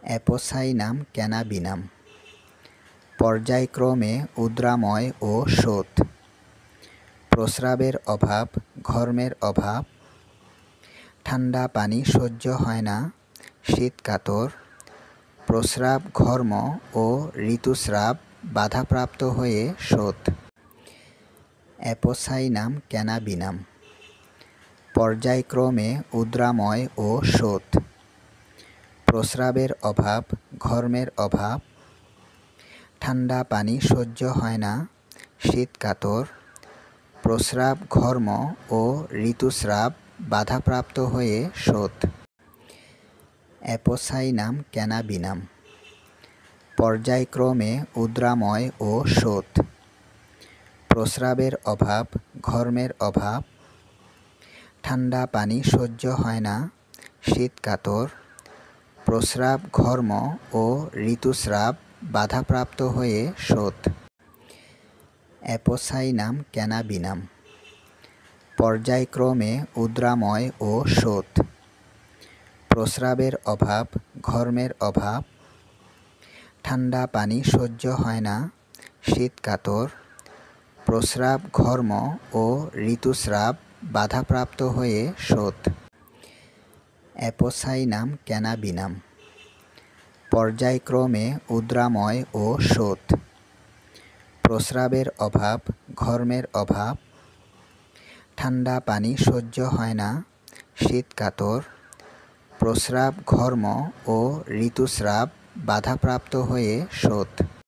Apocynum ক্যানাবিনাম। পর্যায়ক্রমে উদ্রাময় ও শোথ। প্রস্রাবের অভাব, ঘর্মের অভাব, ঠান্ডা পানি সহ্য হয় না, শীতকাতর, প্রস্রাব ঘর্ম ও ঋতুস্রাব বাধাপ্রাপ্ত হয়ে শোথ। অ্যাপোসাইনাম ক্যানাবিনাম। পর্যায়ক্রমে উদ্রাময় ও শোথ। প্রস্রাবের অভাব, ঘর্মের অভাব, ঠান্ডা পানি সহ্য হয় না, শীতকাতর, প্রস্রাব ঘর্ম ও ঋতুস্রাব বাধাপ্রাপ্ত হয়ে শোথ। অ্যাপোসাইনাম ক্যানাবিনাম। পর্যায়ক্রমে উদ্রাময় ও শোথ। প্রস্রাবের অভাব, ঘর্মের অভাব, ঠান্ডা পানি সহ্য হয় না, শীতকাতর, প্রস্রাব ঘর্ম ও ঋতুস্রাব বাধাপ্রাপ্ত হয়ে শোথ। অ্যাপোসাইনাম ক্যানাবিনাম। পর্যায়ক্রমে উদ্রাময় ও শোথ। প্রস্রাবের অভাব, ঘর্মের অভাব, ঠান্ডা পানি সহ্য হয় না, শীতকাতর, প্রস্রাব ঘর্ম ও ঋতুস্রাব বাধাপ্রাপ্ত হয়ে শোথ। অ্যাপোসাইনাম ক্যানাবিনাম। পর্যায়ক্রমে উদ্রাময় ও শোথ। প্রস্রাবের অভাব, ঘর্মের অভাব, ঠান্ডা পানি সহ্য হয় না, শীতকাতর, প্রস্রাব ঘর্ম ও ঋতুস্রাব বাধাপ্রাপ্ত হয়ে শোথ।